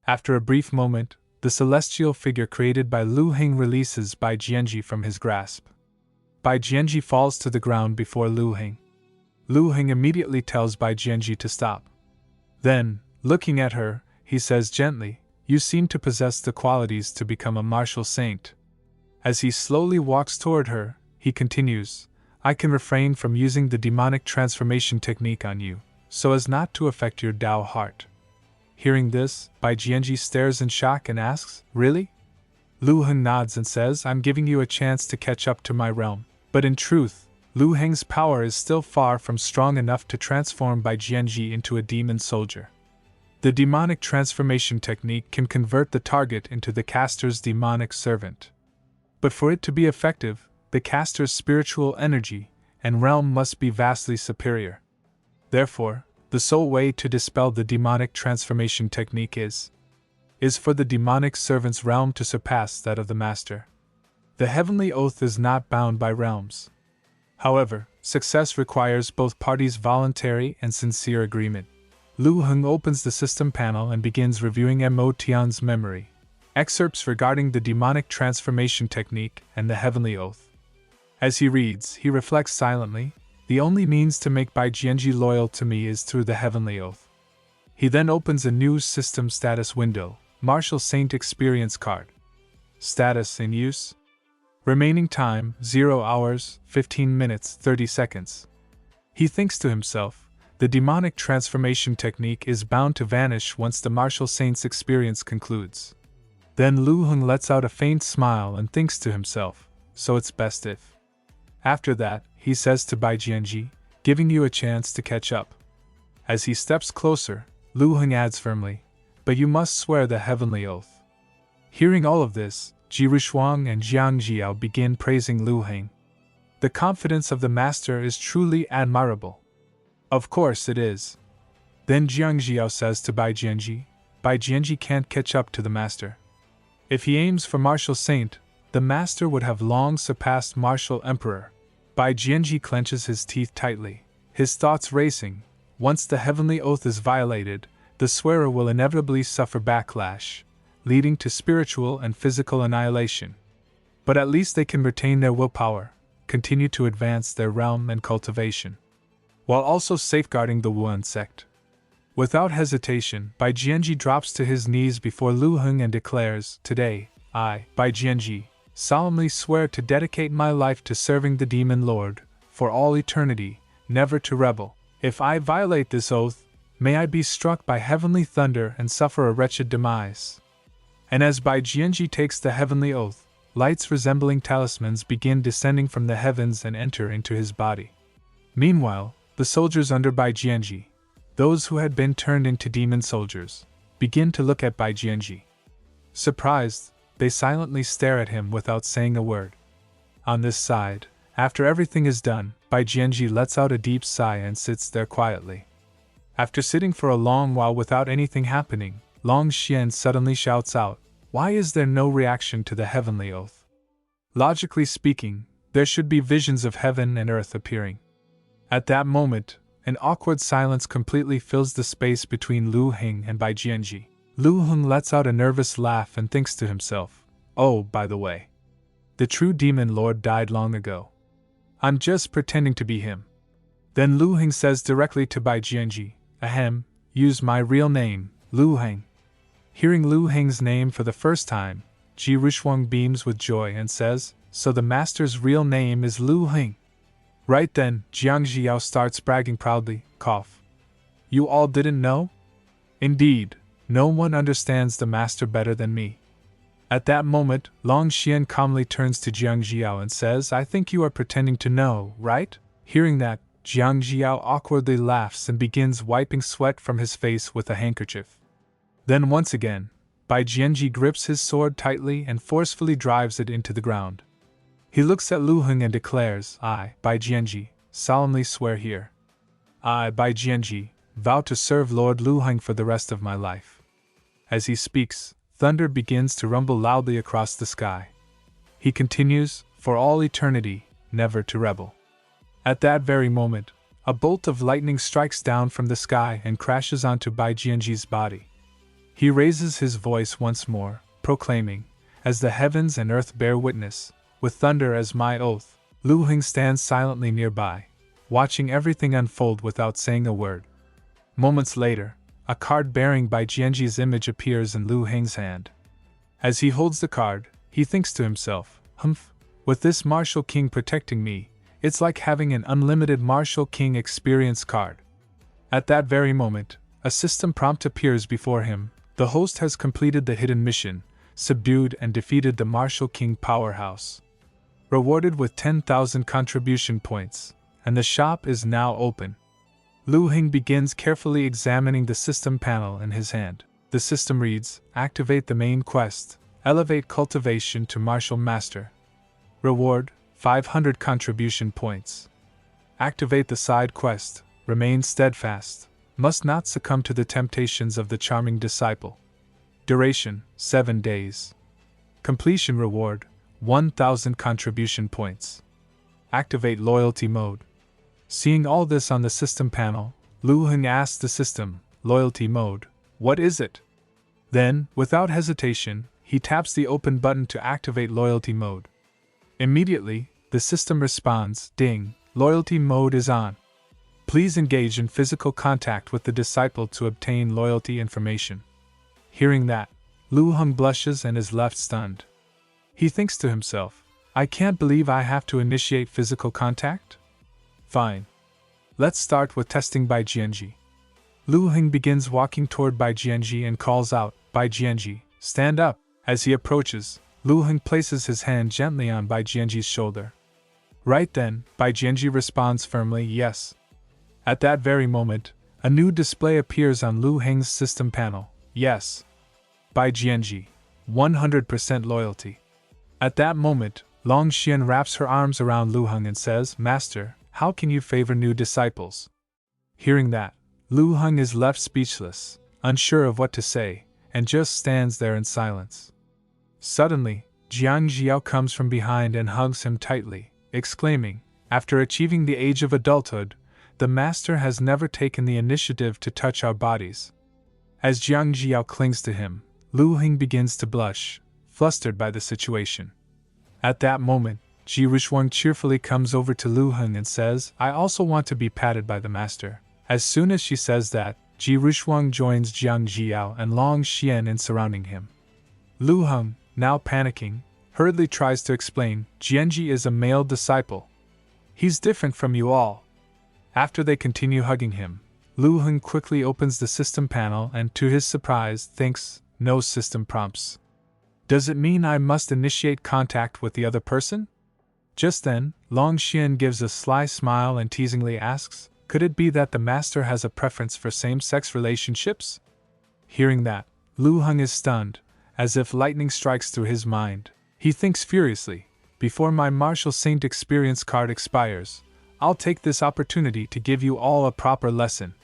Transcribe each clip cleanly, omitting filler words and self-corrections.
After a brief moment, the celestial figure created by Lu Heng releases Bai Jianji from his grasp. Bai Jianji falls to the ground before Lu Heng. Lu Heng immediately tells Bai Jianji to stop. Then, looking at her, he says gently, "You seem to possess the qualities to become a martial saint." As he slowly walks toward her, he continues, "I can refrain from using the demonic transformation technique on you, so as not to affect your Tao heart." Hearing this, Bai Jianji stares in shock and asks, "Really?" Lu Heng nods and says, "I'm giving you a chance to catch up to my realm." But in truth, Lu Heng's power is still far from strong enough to transform Bai Jianji into a demon soldier. The demonic transformation technique can convert the target into the caster's demonic servant. But for it to be effective, the caster's spiritual energy and realm must be vastly superior. Therefore, the sole way to dispel the demonic transformation technique is for the demonic servant's realm to surpass that of the master. The heavenly oath is not bound by realms. However, success requires both parties' voluntary and sincere agreement. Lu Heng opens the system panel and begins reviewing Mo Tian's memory. Excerpts regarding the demonic transformation technique and the heavenly oath. As he reads, he reflects silently, "The only means to make Bai Jianji loyal to me is through the heavenly oath." He then opens a new system status window, Martial Saint Experience Card. Status in use. Remaining time, 0 hours, 15 minutes, 30 seconds. He thinks to himself, the demonic transformation technique is bound to vanish once the Martial Saint's experience concludes. Then Lu Heng lets out a faint smile and thinks to himself, so it's best if. After that, he says to Bai Jianji, "Giving you a chance to catch up." As he steps closer, Lu Heng adds firmly, "But you must swear the heavenly oath." Hearing all of this, Ji Rushuang and Jiang Jiao begin praising Lu Heng. The confidence of the master is truly admirable. Of course it is. Then Jiang Jiao says to Bai Jianji can't catch up to the master. If he aims for martial saint, the master would have long surpassed martial emperor. Bai Jianji clenches his teeth tightly, his thoughts racing. Once the heavenly oath is violated, the swearer will inevitably suffer backlash, leading to spiritual and physical annihilation. But at least they can retain their willpower, continue to advance their realm and cultivation, while also safeguarding the Wuan sect. Without hesitation, Bai Jianji drops to his knees before Lu Heng and declares, "Today, I, Bai Jianji, solemnly swear to dedicate my life to serving the Demon Lord, for all eternity, never to rebel. If I violate this oath, may I be struck by heavenly thunder and suffer a wretched demise." And as Bai Jianji takes the heavenly oath, lights resembling talismans begin descending from the heavens and enter into his body. Meanwhile, the soldiers under Bai Jianji, those who had been turned into demon soldiers, begin to look at Bai Jianji. Surprised, they silently stare at him without saying a word. On this side, after everything is done, Bai Jianji lets out a deep sigh and sits there quietly. After sitting for a long while without anything happening, Long Xian suddenly shouts out, "Why is there no reaction to the heavenly oath? Logically speaking, there should be visions of heaven and earth appearing." At that moment, an awkward silence completely fills the space between Lu Heng and Bai Jianji. Lu Heng lets out a nervous laugh and thinks to himself, "Oh, by the way, the true demon lord died long ago. I'm just pretending to be him." Then Lu Heng says directly to Bai Jianji, "Ahem, use my real name, Lu Heng." Hearing Lu Heng's name for the first time, Ji Rushuang beams with joy and says, "So the master's real name is Lu Heng." Right then, Jiang Jiao starts bragging proudly, cough. "You all didn't know? Indeed, no one understands the master better than me." At that moment, Long Xian calmly turns to Jiang Jiao and says, "I think you are pretending to know, right?" Hearing that, Jiang Jiao awkwardly laughs and begins wiping sweat from his face with a handkerchief. Then once again, Bai Jianji grips his sword tightly and forcefully drives it into the ground. He looks at Lu Heng and declares, "I, Bai Jianji, solemnly swear here. I, Bai Jianji, vow to serve Lord Lu Heng for the rest of my life." As he speaks, thunder begins to rumble loudly across the sky. He continues, "For all eternity, never to rebel." At that very moment, a bolt of lightning strikes down from the sky and crashes onto Bai Jianji's body. He raises his voice once more, proclaiming, "As the heavens and earth bear witness, with thunder as my oath." Lu Heng stands silently nearby, watching everything unfold without saying a word. Moments later, a card bearing Bai Jianji's image appears in Lu Heng's hand. As he holds the card, he thinks to himself, "Humph, with this Martial King protecting me, it's like having an unlimited Martial King experience card." At that very moment, a system prompt appears before him. The host has completed the hidden mission, subdued and defeated the Martial King powerhouse. Rewarded with 10,000 contribution points, and the shop is now open. Lu Heng begins carefully examining the system panel in his hand. The system reads, "Activate the main quest, elevate cultivation to Martial Master. Reward, 500 contribution points. Activate the side quest, remain steadfast, must not succumb to the temptations of the charming disciple. Duration, 7 days. Completion reward, 1,000 contribution points. Activate loyalty mode." Seeing all this on the system panel, Lu Heng asks the system, "Loyalty mode, what is it?" Then, without hesitation, he taps the open button to activate loyalty mode. Immediately, the system responds, "Ding, loyalty mode is on. Please engage in physical contact with the disciple to obtain loyalty information." Hearing that, Lu Heng blushes and is left stunned. He thinks to himself, "I can't believe I have to initiate physical contact? Fine. Let's start with testing Bai Jianji." Lu Heng begins walking toward Bai Jianji and calls out, "Bai Jianji, stand up." As he approaches, Lu Heng places his hand gently on Bai Jianji's shoulder. Right then, Bai Jianji responds firmly, "Yes." At that very moment, a new display appears on Lu Heng's system panel. "Yes. Bai Jianji, 100% loyalty." At that moment, Long Xian wraps her arms around Lu Heng and says, "Master, how can you favor new disciples?" Hearing that, Lu Heng is left speechless, unsure of what to say, and just stands there in silence. Suddenly, Jiang Jiao comes from behind and hugs him tightly, exclaiming, "After achieving the age of adulthood, the master has never taken the initiative to touch our bodies." As Jiang Jiao clings to him, Lu Heng begins to blush, flustered by the situation. At that moment, Ji Rushuang cheerfully comes over to Lu Heng and says, "I also want to be patted by the master." As soon as she says that, Ji Rushuang joins Jiang Jiao and Long Xian in surrounding him. Lu Heng, now panicking, hurriedly tries to explain, "Jianji is a male disciple. He's different from you all." After they continue hugging him, Lu Heng quickly opens the system panel and, to his surprise, thinks, "No system prompts. Does it mean I must initiate contact with the other person?" Just then, Long Xian gives a sly smile and teasingly asks, "Could it be that the master has a preference for same-sex relationships?" Hearing that, Lu Heng is stunned, as if lightning strikes through his mind. He thinks furiously, "Before my Martial Saint experience card expires, I'll take this opportunity to give you all a proper lesson."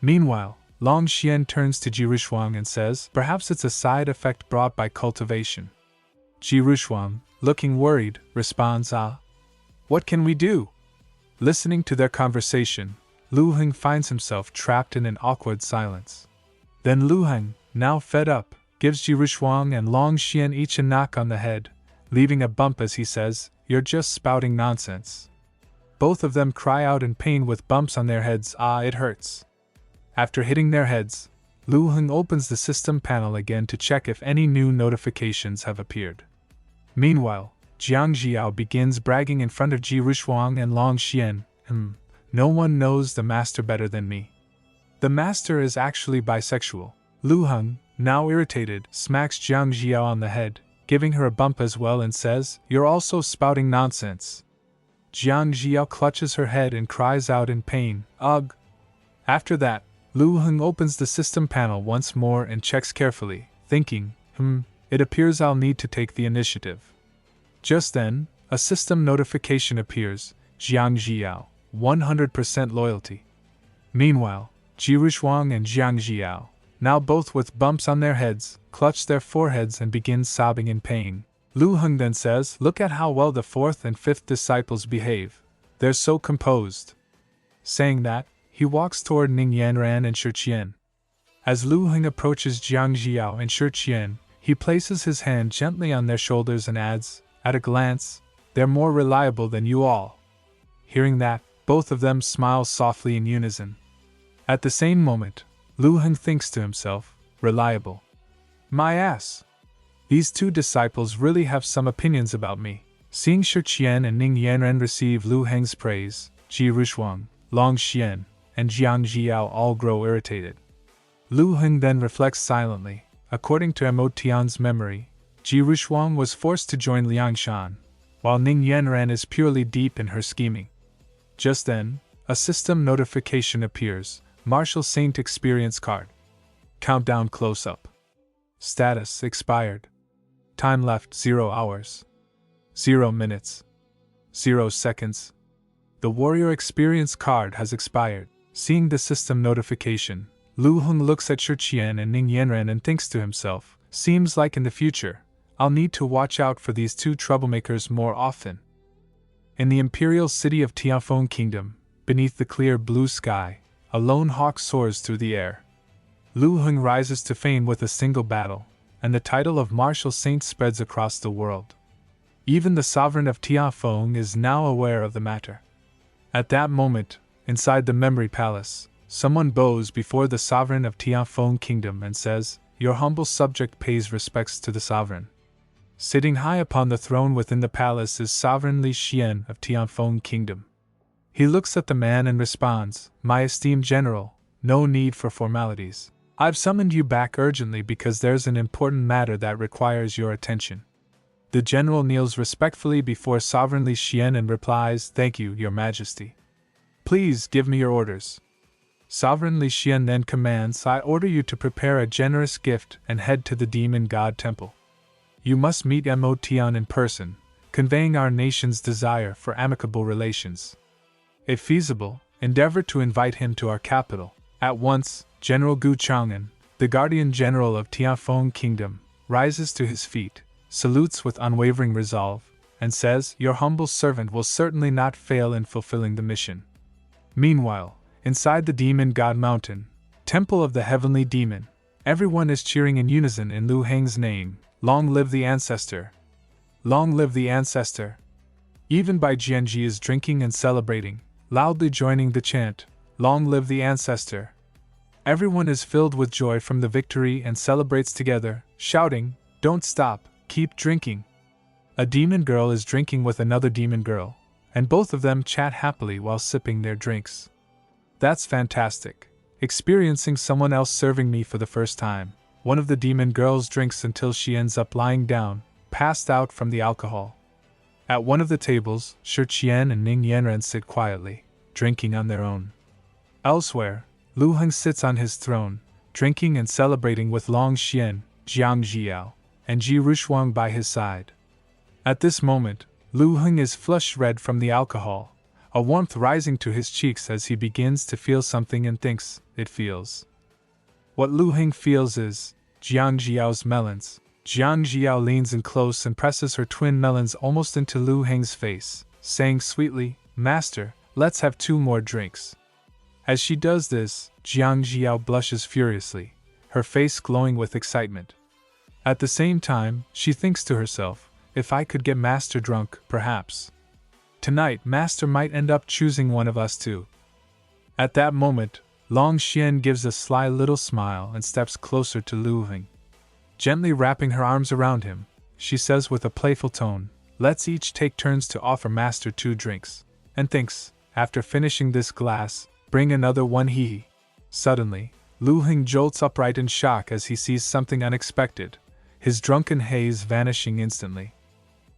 Meanwhile, Long Xian turns to Ji Rushuang and says, "Perhaps it's a side effect brought by cultivation." Ji Rushuang, looking worried, responds, "Ah, what can we do?" Listening to their conversation, Lu Heng finds himself trapped in an awkward silence. Then Lu Heng, now fed up, gives Ji Rushuang and Long Xian each a knock on the head, leaving a bump as he says, "You're just spouting nonsense." Both of them cry out in pain with bumps on their heads. "Ah, it hurts." After hitting their heads, Lu Heng opens the system panel again to check if any new notifications have appeared. Meanwhile, Jiang Jiao begins bragging in front of Ji Rushuang and Long Xian, "No one knows the master better than me. The master is actually bisexual." Lu Heng, now irritated, smacks Jiang Jiao on the head, giving her a bump as well and says, "You're also spouting nonsense." Jiang Jiao clutches her head and cries out in pain, "Ugh!" After that, Lu Heng opens the system panel once more and checks carefully, thinking, "It appears I'll need to take the initiative." Just then, a system notification appears, "Jiang Jiao, 100% loyalty." Meanwhile, Ji Rushuang and Jiang Jiao, now both with bumps on their heads, clutch their foreheads and begin sobbing in pain. Lu Heng then says, "Look at how well the 4th and 5th disciples behave. They're so composed." Saying that, he walks toward Ning Yanran and Shi Qian. As Lu Heng approaches Jiang Jiao and Shi Qian, he places his hand gently on their shoulders and adds, at a glance, they're more reliable than you all. Hearing that, both of them smile softly in unison. At the same moment, Lu Heng thinks to himself, reliable. My ass! These two disciples really have some opinions about me. Seeing Shi Qian and Ning Yanren receive Lu Heng's praise, Ji Rushuang, Long Xian, and Jiang Jiao all grow irritated. Lu Heng then reflects silently. According to Mo Tian's memory, Ji Rushuang was forced to join Liang Shan, while Ning Yanren is purely deep in her scheming. Just then, a system notification appears. Martial Saint Experience Card. Countdown close-up. Status expired. Time left 0 hours. 0 minutes. 0 seconds. The Warrior Experience card has expired. Seeing the system notification, Lu Heng looks at Shi Qian and Ning Yanren and thinks to himself, seems like in the future, I'll need to watch out for these two troublemakers more often. In the Imperial city of Tianfeng Kingdom, beneath the clear blue sky, a lone hawk soars through the air. Lu Heng rises to fame with a single battle, and the title of Martial Saint spreads across the world. Even the sovereign of Tianfeng is now aware of the matter. At that moment, inside the Memory Palace, someone bows before the sovereign of Tianfeng Kingdom and says, "Your humble subject pays respects to the sovereign." Sitting high upon the throne within the palace is Sovereign Li Xian of Tianfeng Kingdom. He looks at the man and responds, "My esteemed general, no need for formalities. I've summoned you back urgently because there's an important matter that requires your attention." The general kneels respectfully before Sovereign Li Xian and replies, "Thank you, your majesty. Please give me your orders." Sovereign Li Xian then commands, "I order you to prepare a generous gift and head to the Demon God Temple. You must meet Mo Tian in person, conveying our nation's desire for amicable relations. If feasible, endeavor to invite him to our capital. At once." General Gu Chang'an, the Guardian General of Tianfeng Kingdom, rises to his feet, salutes with unwavering resolve, and says, "Your humble servant will certainly not fail in fulfilling the mission." Meanwhile, inside the Demon God Mountain, Temple of the Heavenly Demon, everyone is cheering in unison in Lu Heng's name, "Long live the Ancestor! Long live the Ancestor!" Even Bai Jianji is drinking and celebrating, loudly joining the chant, "Long live the Ancestor!" Everyone is filled with joy from the victory and celebrates together, shouting, "Don't stop, keep drinking." A demon girl is drinking with another demon girl, and both of them chat happily while sipping their drinks. "That's fantastic. Experiencing someone else serving me for the first time." One of the demon girls drinks until she ends up lying down, passed out from the alcohol. At one of the tables, Shi Qian and Ning Yanren sit quietly, drinking on their own. Elsewhere, Lu Heng sits on his throne, drinking and celebrating with Long Xian, Jiang Jiao, and Ji Rushuang by his side. At this moment, Lu Heng is flush red from the alcohol, a warmth rising to his cheeks as he begins to feel something and thinks it feels. What Lu Heng feels is Jiang Jiao's melons. Jiang Jiao leans in close and presses her twin melons almost into Lu Heng's face, saying sweetly, "Master, let's have 2 more drinks." As she does this, Jiang Jiao blushes furiously, her face glowing with excitement. At the same time, she thinks to herself, "If I could get Master drunk, perhaps tonight Master might end up choosing one of us too." At that moment, Long Xian gives a sly little smile and steps closer to Lu Heng. Gently wrapping her arms around him, she says with a playful tone, "Let's each take turns to offer Master 2 drinks," and thinks, "After finishing this glass, bring another one hee." Suddenly, Lu Heng jolts upright in shock as he sees something unexpected, his drunken haze vanishing instantly.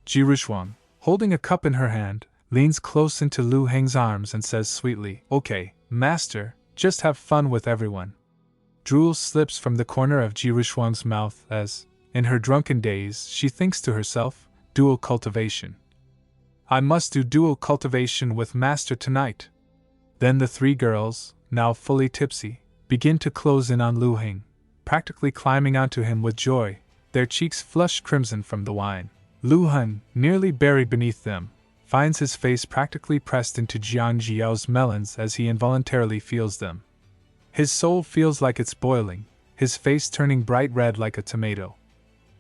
Ji Rushuang, holding a cup in her hand, leans close into Lu Heng's arms and says sweetly, "Okay, Master, just have fun with everyone." Drool slips from the corner of Ji Rushuang's mouth as, in her drunken daze, she thinks to herself, "Dual cultivation. I must do dual cultivation with Master tonight." Then the 3 girls, now fully tipsy, begin to close in on Lu Heng, practically climbing onto him with joy, their cheeks flushed crimson from the wine. Lu Heng, nearly buried beneath them, finds his face practically pressed into Jiang Jiao's melons as he involuntarily feels them. His soul feels like it's boiling, his face turning bright red like a tomato.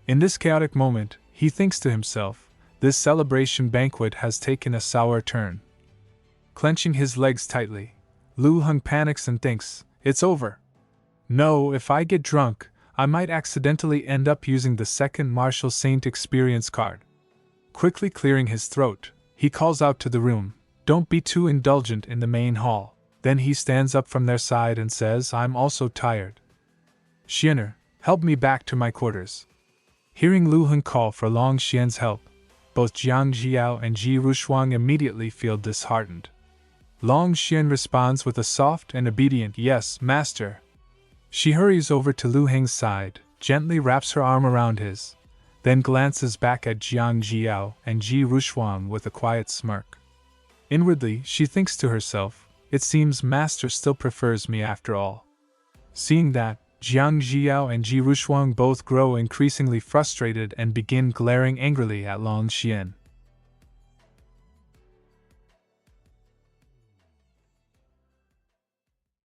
In this chaotic moment, he thinks to himself, this celebration banquet has taken a sour turn. Clenching his legs tightly, Lu Heng panics and thinks, it's over. No, if I get drunk, I might accidentally end up using the second martial saint experience card. Quickly clearing his throat, he calls out to the room, don't be too indulgent in the main hall. Then he stands up from their side and says, I'm also tired. Xianer, help me back to my quarters. Hearing Lu Heng call for Long Xian's help, both Jiang Jiao and Ji Rushuang immediately feel disheartened. Long Xian responds with a soft and obedient yes, master. She hurries over to Lu Heng's side, gently wraps her arm around his, then glances back at Jiang Jiao and Ji Rushuang with a quiet smirk. Inwardly, she thinks to herself, it seems master still prefers me after all. Seeing that, Jiang Jiao and Ji Rushuang both grow increasingly frustrated and begin glaring angrily at Long Xian.